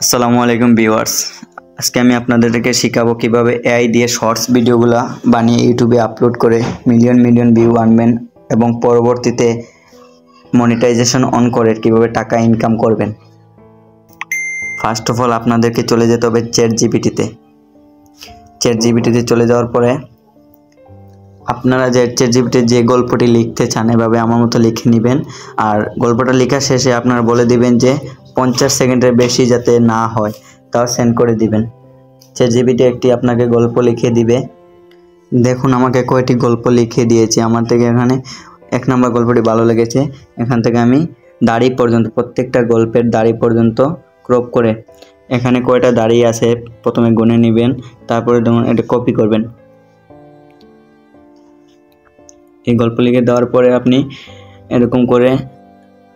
আসসালামু আলাইকুম ভিউয়ার্স, আজকে আমি আপনাদেরকে শেখাবো কিভাবে এআই দিয়ে শর্টস ভিডিওগুলো বানিয়ে ইউটিউবে আপলোড করে মিলিয়ন মিলিয়ন ভিউ আনবেন এবং পরবর্তীতে মনিটাইজেশন অন করে কিভাবে টাকা ইনকাম করবেন। ফার্স্ট অফ অল আপনাদেরকে চলে যেতে হবে চ্যাট জিপিটিতে চলে যাওয়ার পরে আপনারা চ্যাট জিপিটিতে যে গল্পটি লিখতে চান এভাবে আমার মতো লিখে নেবেন। আর গল্পটা লেখা শেষে আপনারা বলে দিবেন যে 50 সেকেন্ডের বেশি যাতে না হয়, তাও সেন্ড করে দিবেন। চ্যাট জিপিটি একটি আপনাকে গল্প লিখে দিবে। দেখুন আমাকে কয়টি গল্প লিখে দিয়েছে। আমার থেকে এখানে 1 নম্বর গল্পটি ভালো লেগেছে। এখান থেকে আমি দাড়ি পর্যন্ত, প্রত্যেকটা গল্পের দাড়ি পর্যন্ত ক্রপ করে এখানে কয়টা দাড়ি আছে প্রথমে গুনে নেবেন, তারপরে দেখুন এটা কপি করবেন। এই গল্প লিখে দেওয়ার পরে আপনি এরকম করে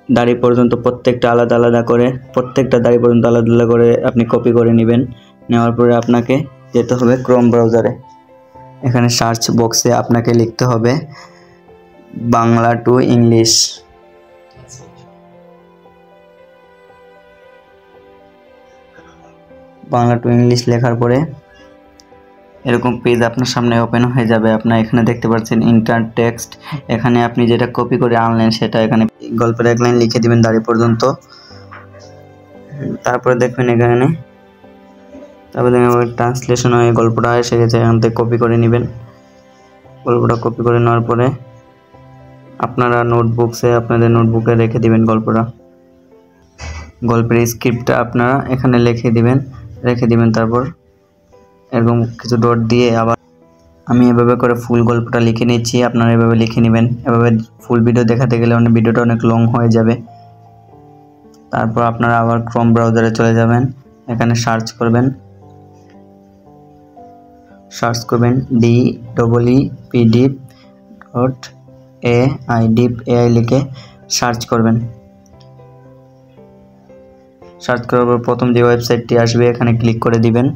দাড়ি পর্যন্ত প্রত্যেকটা আলাদা আলাদা করে, প্রত্যেকটা দাড়ি পর্যন্ত আলাদা আলাদা করে আপনি কপি করে নেবেন। নেওয়ার পরে আপনাকে যেতে হবে ক্রোম ব্রাউজারে। এখানে সার্চ বক্সে আপনাকে লিখতে হবে Bangla to English. Bangla to English লেখার পরে এরকম পেজ আপনার সামনে ওপেন হয়ে যাবে। আপনার এখানে দেখতে পাচ্ছেন ইন্টার টেক্সট। এখানে আপনি যেটা কপি করে আনলেন সেটা এখানে গল্পের 1 লাইন লিখে দিবেন দাড়ি পর্যন্ত। তারপরে দেখবেন এখানে, তারপরে দেখবেন ট্রান্সলেশন হয়ে গল্পটা এসে গেছে। এখান থেকে কপি করে নেবেন। গল্পটা কপি করে নেওয়ার পরে আপনারা আপনাদের নোটবুকে রেখে দিবেন গল্পটা। গল্পের স্ক্রিপ্টটা আপনারা এখানে রেখে দিবেন। তারপর এরকম কিছু ডট দিয়ে আবার আমি এভাবে করে ফুল গল্পটা লিখে নিচ্ছি। আপনারা এভাবে লিখে নেবেন। এভাবে ফুল ভিডিও দেখাতে গেলে ভিডিওটা অনেক লং হয়ে যাবে। তারপর আপনারা আবার ক্রোম ব্রাউজারে চলে যাবেন। এখানে সার্চ করবেন deepedip.ai লিখে সার্চ করবেন। সার্চ করার পর প্রথম যে ওয়েবসাইটটি আসবে এখানে ক্লিক করে দিবেন।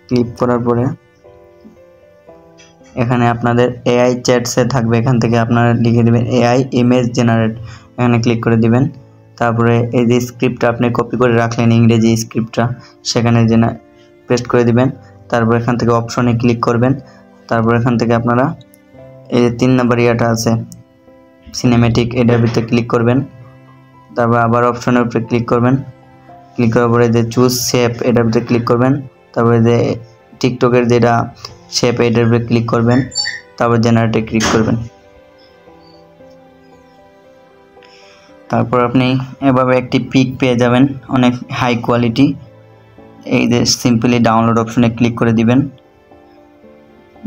ক্লিক করার পরে এখানে আপনাদের এআই চ্যাটসে থাকবে। এখান থেকে আপনারা লিখে দিবেন এআই ইমেজ জেনারেট, এখানে ক্লিক করে দিবেন। তারপরে এই যে স্ক্রিপ্টটা আপনি কপি করে রাখলেন ইংরেজি স্ক্রিপ্টটা, সেখানে পেস্ট করে দিবেন। তারপর এখান থেকে অপশনে ক্লিক করবেন। তারপর এখান থেকে আপনারা এই যে 3 নম্বর ইয়াটা আছে সিনেমেটিক, এটার ভিতরে ক্লিক করবেন। তারপর আবার অপশনের উপরে ক্লিক করবেন। ক্লিক করার পরে যে চুজ শেপ, এটার ভিতরে ক্লিক করবেন। তারপরে যে টিকটকের যেটা শেপ, এটার উপরে ক্লিক করবেন। তারপর জেনারেটে ক্লিক করবেন। তারপর আপনি এভাবে একটি পিক পেয়ে যাবেন, অনেক হাই কোয়ালিটি। এই যে সিম্পলি ডাউনলোড অপশনে ক্লিক করে দিবেন।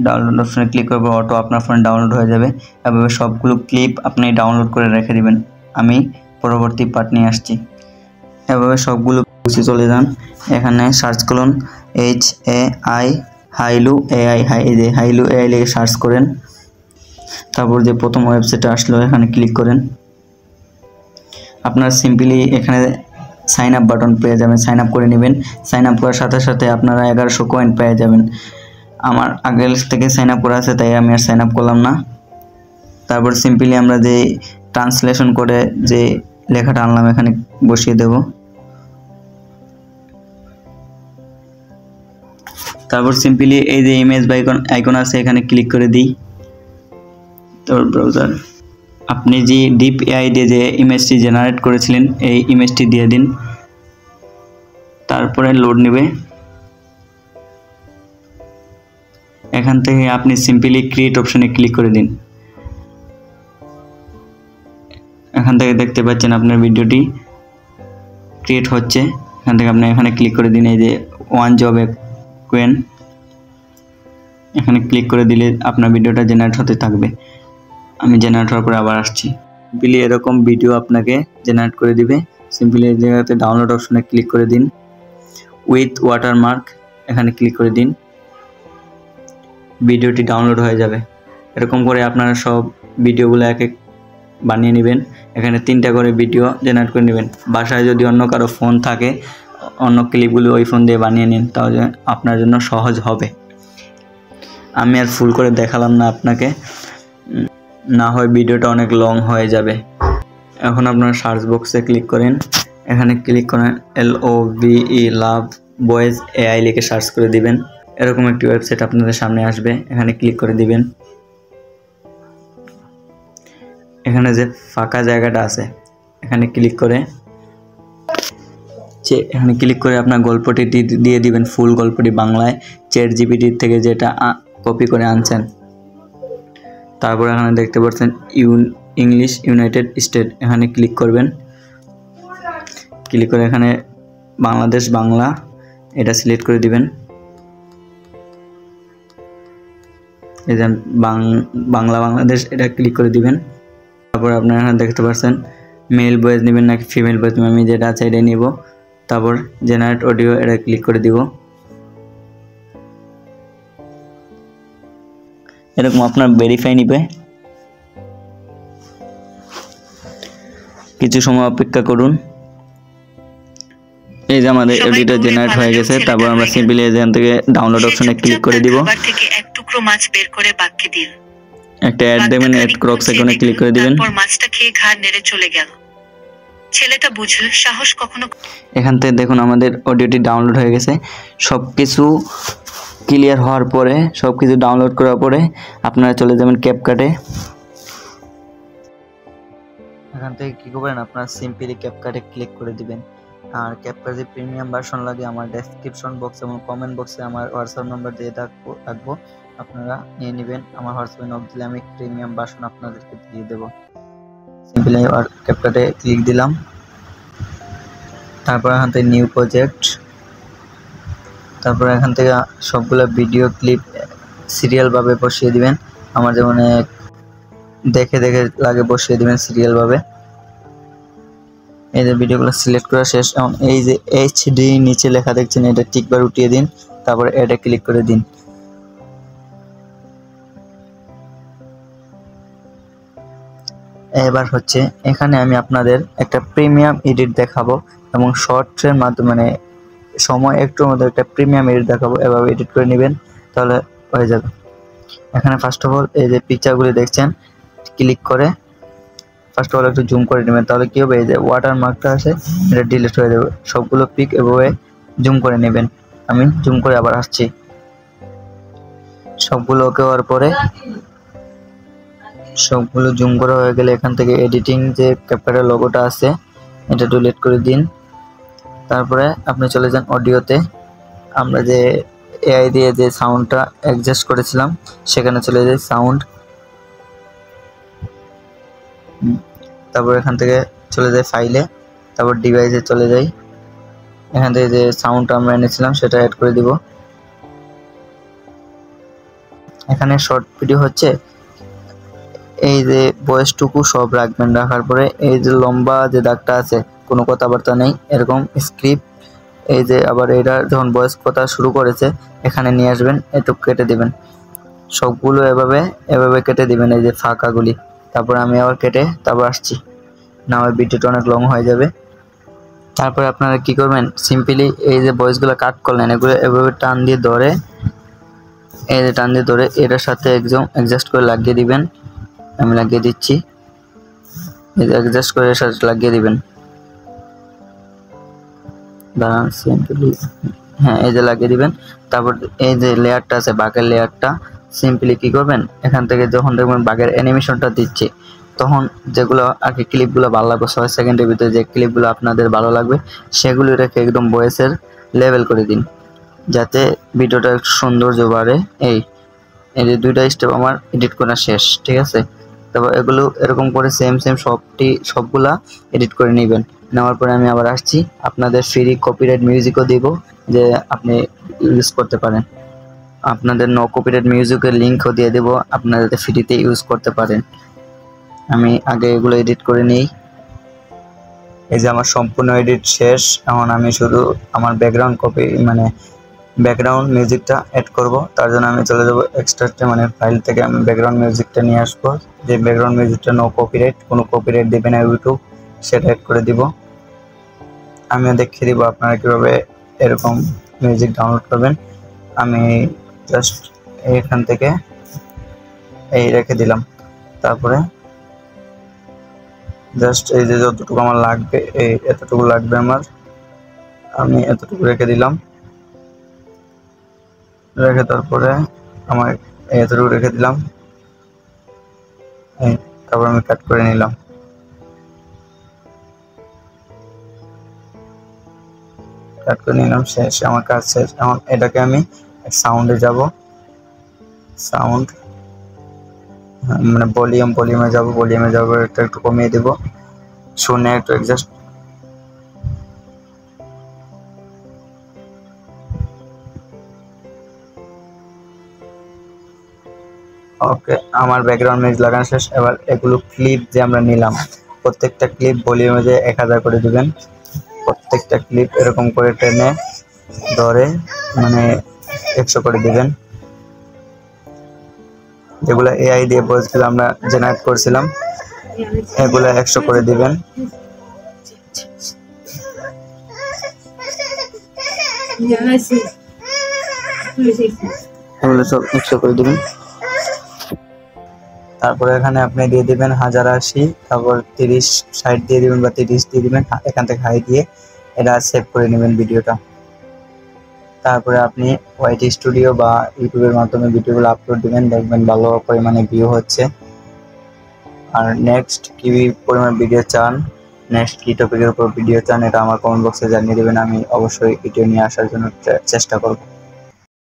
ডাউনলোড অপশনে ক্লিক করার পর অটো আপনার ফোনে ডাউনলোড হয়ে যাবে। এভাবে সবগুলো ক্লিপ আপনি ডাউনলোড করে রেখে দিবেন। আমি পরবর্তী পার্ট নিয়ে আসছি। এভাবে সবগুলো বুঝে চলে যান। এখানে সার্চ করুন হাইলু এআই লিখে সার্চ করেন। তারপর যে প্রথম ওয়েবসাইটে আসলো এখানে ক্লিক করেন। আপনারা সিম্পলি এখানে সাইন আপ বাটন পেয়ে যাবেন, সাইন আপ করে নেবেন। সাইন আপ করার সাথে সাথে আপনারা 1100 কয়েন পেয়ে যাবেন। আমার আগের থেকে সাইন আপ করা আছে, তাই আমি আর সাইন আপ করলাম না। তারপর সিম্পলি আমরা যে ট্রান্সলেশন করে যে লেখাটা আনলাম এখানে বসিয়ে দেব। তারপর সিম্পলি এই যে ইমেজ আইকন আছে এখানে ক্লিক করে দিই। তারপর ব্রাউজার, আপনি যে ডিপ এআই দিয়ে যে ইমেজটি জেনারেট করেছিলেন এই ইমেজটি দিয়ে দিন। তারপরে লোড নেবে। এখান থেকে আপনি সিম্পলি ক্রিয়েট অপশনে ক্লিক করে দিন। এখান থেকে দেখতে পাচ্ছেন আপনার ভিডিওটি ক্রিয়েট হচ্ছে। এখান থেকে আপনি এখানে ক্লিক করে দিন। এই যে ওয়ান জব কোয়েন, এখানে ক্লিক করে দিলে আপনার ভিডিওটা জেনারেট হতে থাকবে। আমি জেনারেট হওয়ার পরে আবার আসছি। সিম্পলি এরকম ভিডিও আপনাকে জেনারেট করে দিবে। সিম্পলি এই জায়গাতে ডাউনলোড অপশনে ক্লিক করে দিন। উইথ ওয়াটারমার্ক এখানে ক্লিক করে দিন। ভিডিওটি ডাউনলোড হয়ে যাবে। এরকম করে আপনারা সব ভিডিওগুলো এক এক বানিয়ে নেবেন। এখানে 3টা করে ভিডিও জেনারেট করে নেবেন। বাসায় যদি অন্য কারো ফোন থাকে, অন্য ক্লিপগুলো ওই ফোন দিয়ে বানিয়ে নিন, তাহলে আপনার জন্য সহজ হবে। আমি আর ফুল করে দেখালাম না আপনাকে, না হয় ভিডিওটা অনেক লং হয়ে যাবে। এখন আপনারা সার্চ বক্সে ক্লিক করেন এখানে ক্লিক করেন LOVE লাভ বয়েজ AI লিখে সার্চ করে দিবেন। এরকম একটি ওয়েবসাইট আপনাদের সামনে আসবে, এখানে ক্লিক করে দিবেন। এখানে যে ফাঁকা জায়গাটা আছে এখানে ক্লিক করে আপনার গল্পটি দিয়ে দিবেন, ফুল গল্পটি বাংলায় ChatGPT থেকে যেটা কপি করে আনছেন। তারপর এখানে দেখতে পাচ্ছেন ইংলিশ ইউনাইটেড স্টেট, এখানে ক্লিক করবেন। ক্লিক করে এখানে বাংলাদেশ বাংলা এটা সিলেক্ট করে দিবেন। এই যে বাংলা বাংলাদেশ এটা ক্লিক করে দিবেন। তারপর আপনারা এখানে দেখতে পাচ্ছেন মেল ভয়েস নেবেন নাকি ফিমেল ভয়েস নেবেন, আমি যেটা আছে এটাই নিব। তারপর জেনারেট অডিও এটা ক্লিক করে দিব। এরকম আপনার ভেরিফাই নিবে, কিছু সময় অপেক্ষা করুন। এই যে আমাদের অডিওটা জেনারেট হয়ে গেছে। তারপর আমরা সিম্পলি এখান থেকে ডাউনলোড অপশনে ক্লিক করে দিব। এক টুকরো মাছ বের করে বাক্যে দিন, একটা অ্যাড দেবেন, অ্যাড ক্রক্স আইকনে ক্লিক করে দিবেন। তারপর মাছটা খেয়ে ঘাড় নেড়ে চলে গেল। ছেলেটা বুঝল সাহস কখনো। এখান থেকে দেখুন আমাদের অডিওটি ডাউনলোড হয়ে গেছে। সবকিছু ক্লিয়ার হওয়ার পরে, সবকিছু ডাউনলোড করার পরে আপনারা চলে যাবেন ক্যাপকাটে। এখান থেকে কি করবেন, আপনারা সিম্পলি ক্যাপকাটে ক্লিক করে দিবেন। আর ক্যাপকাট যে প্রিমিয়াম ভার্সন লাগে আমার ডেসক্রিপশন বক্স এবং কমেন্ট বক্সে আমার হোয়াটসঅ্যাপ নাম্বার দিয়ে রাখবো, আপনারা নিয়ে নেবেন। আমার হোয়াটসঅ্যাপে নক দিলে আমি প্রিমিয়াম ভার্সন আপনাদেরকে দিয়ে দেবো। সিম্পলি ক্যাপকাটে ক্লিক দিলাম। তারপর এখান থেকে নিউ প্রজেক্ট, তারপর এখান থেকে সবগুলো ভিডিও ক্লিপ সিরিয়ালভাবে বসিয়ে দিবেন। আমার যেমন দেখে দেখে লাগে বসিয়ে দিবেন সিরিয়ালভাবে। এই যে ভিডিওগুলো সিলেক্ট করা শেষ। এখন এই যে HD নিচে লেখা দেখছেন এটা টিকবার উঠিয়ে দিন, তারপর এটা ক্লিক করে দিন। এবার হচ্ছে এখানে আমি আপনাদের একটা প্রিমিয়াম এডিট দেখাবো এবং শর্টসের মাধ্যমে মানে সময় একটুর মধ্যে একটা প্রিমিয়াম এডিট দেখাবো, এভাবে এডিট করে নেবেন তাহলে হয়ে যাবে। এখানে ফার্স্ট অফ অল এই যে পিকচারগুলি দেখছেন ক্লিক করে ফার্স্ট অফ অল একটু জুম করে নেবেন, তাহলে কি হবে এই যে ওয়াটারমার্কটা আছে এটা ডিলিট হয়ে যাবে। সবগুলো পিক এভাবে জুম করে নেবেন। আমি জুম করে আবার আসছি। সবগুলো ওকে হওয়ার পরে সবগুলো জুম করা হয়ে গেলে এখান থেকে এডিটিং যে ক্যাপকাটের লোগোটা আছে এটা ডিলিট করে দিন। তারপরে আপনি চলে যান অডিওতে। আমরা যে AI দিয়ে যে সাউন্ডটা অ্যাডজাস্ট করেছিলাম সেখানে চলে যাই সাউন্ড। তারপর এখান থেকে চলে যাই ফাইলে, তারপর ডিভাইসে চলে যাই। এখান থেকে যে সাউন্ডটা আমরা এনেছিলাম সেটা অ্যাড করে দিব। এখানে শর্ট ভিডিও হচ্ছে এই যে ভয়েসটুকু সব রাখবেন, রাখার পরে এই যে লম্বা যে দাগটা আছে কোনো কথাবার্তা নেই এরকম স্ক্রিপ্ট, এই যে আবার এটা যখন ভয়েস কথা শুরু করেছে এখানে নিয়ে আসবেন, একটু কেটে দিবেন। সবগুলো এভাবে কেটে দিবেন এই যে ফাঁকাগুলি। তারপর আমি আবার কেটে তারপর আসছি, না হয় ভিডিওটা অনেক লং হয়ে যাবে। তারপরে আপনারা কি করবেন, সিম্পলি এই যে ভয়েসগুলো কাট করলেন এগুলো এভাবে টান দিয়ে ধরে, এই যে টান দিয়ে ধরে এটার সাথে একদম অ্যাডজাস্ট করে লাগিয়ে দিবেন। আমি লাগিয়ে দিচ্ছি, এই যে অ্যাডজাস্ট করে এর সাথে লাগিয়ে দিবেন। দাঁড়ান সিম্পলি, হ্যাঁ এই যে লাগিয়ে দিবেন। তারপর এই যে লেয়ারটা আছে বাঘের লেয়ারটা, সিম্পলি কি করবেন এখান থেকে যখন দেখবেন বাঘের অ্যানিমেশনটা দিচ্ছে তখন যেগুলো আর কি ক্লিপগুলো ভালো লাগবে 6 সেকেন্ডের ভিতরে যে ক্লিপগুলো আপনাদের ভালো লাগবে সেগুলি রেখে একদম ভয়েসের লেভেল করে দিন যাতে ভিডিওটা একটু সৌন্দর্য বাড়ে। এই যে দুইটা স্টেপ আমার এডিট করা শেষ, ঠিক আছে। তারপর এগুলো এরকম করে সেম সবগুলা এডিট করে নেবেন। নেওয়ার পরে আমি আবার আসছি, আপনাদের ফ্রি কপিরাইট মিউজিকও দিব যে আপনি ইউজ করতে পারেন। আপনাদের নো কপিরাইট মিউজিকের লিঙ্কও দিয়ে দেবো, আপনারা যাতে ফ্রিতে ইউজ করতে পারেন। আমি আগে এগুলো এডিট করে নিই। এই যে আমার সম্পূর্ণ এডিট শেষ। এখন আমি শুধু আমার ব্যাকগ্রাউন্ড ব্যাকগ্রাউন্ড মিউজিকটা অ্যাড করব। তার জন্য আমি চলে যাব এক্সট্রাক্টে, মানে ফাইল থেকে আমি ব্যাকগ্রাউন্ড মিউজিকটা নিয়ে আসবো। যে ব্যাকগ্রাউন্ড মিউজিকটা নো কপিরাইট, কোনো কপিরাইট দেবে না ইউটিউব, সেটা অ্যাড করে দিব। আমিও দেখিয়ে দিব আপনারা কীভাবে এরকম মিউজিক ডাউনলোড করবেন। আমি জাস্ট এখান থেকে এই রেখে দিলাম। তারপরে জাস্ট এই যে যতটুকু আমার লাগবে, এই এতটুকু লাগবে আমার, আমি এতটুকু রেখে দিলাম। রেখে তারপরে আমার এতটুকু রেখে দিলাম, তারপর আমি কাট করে নিলাম। কাট করে নিলাম, শেষ, আমার কাজ শেষ। এখন এটাকে আমি সাউন্ডে যাব, সাউন্ড মানে ভলিউমে যাব, এটা একটু কমিয়ে দেব, শুনে একটু অ্যাডজাস্ট। ওকে, আমার ব্যাকগ্রাউন্ড মিউজিক লাগানো শেষ। এবার এগুলো ক্লিপ যে আমরা নিলাম, প্রত্যেকটা ক্লিপ ভলিউমে যে 1000 করে দিবেন। প্রত্যেকটা ক্লিপ এরকম করে টেনে ধরে মানে 100 করে দিবেন। যেগুলো এআই দিয়ে ভয়েসগুলো আমরা জেনারেট করছিলাম, এগুলো 100 করে দিবেন। এগুলো সব 100 করে দিবেন। তারপরে এখানে আপনি দিয়ে দিবেন 1080, তারপর 30 60 দিয়ে দিবেন বা 30 দিয়ে দিবেন, এখান থেকে হাই দিয়ে এটা সেভ করে নেবেন ভিডিওটা। তারপরে আপনি ওয়াইটি স্টুডিও বা ইউটিউবের মাধ্যমে ভিডিওগুলো আপলোড দিবেন, দেখবেন ভালো পরিমাণে ভিউ হচ্ছে। আর নেক্সট কি পরিমাণ ভিডিও চান, নেক্সট কি টপিকের উপর ভিডিও চান, এটা আমার কমেন্ট বক্সে জানিয়ে দেবেন, আমি অবশ্যই ভিডিও নিয়ে আসার জন্য চেষ্টা করব।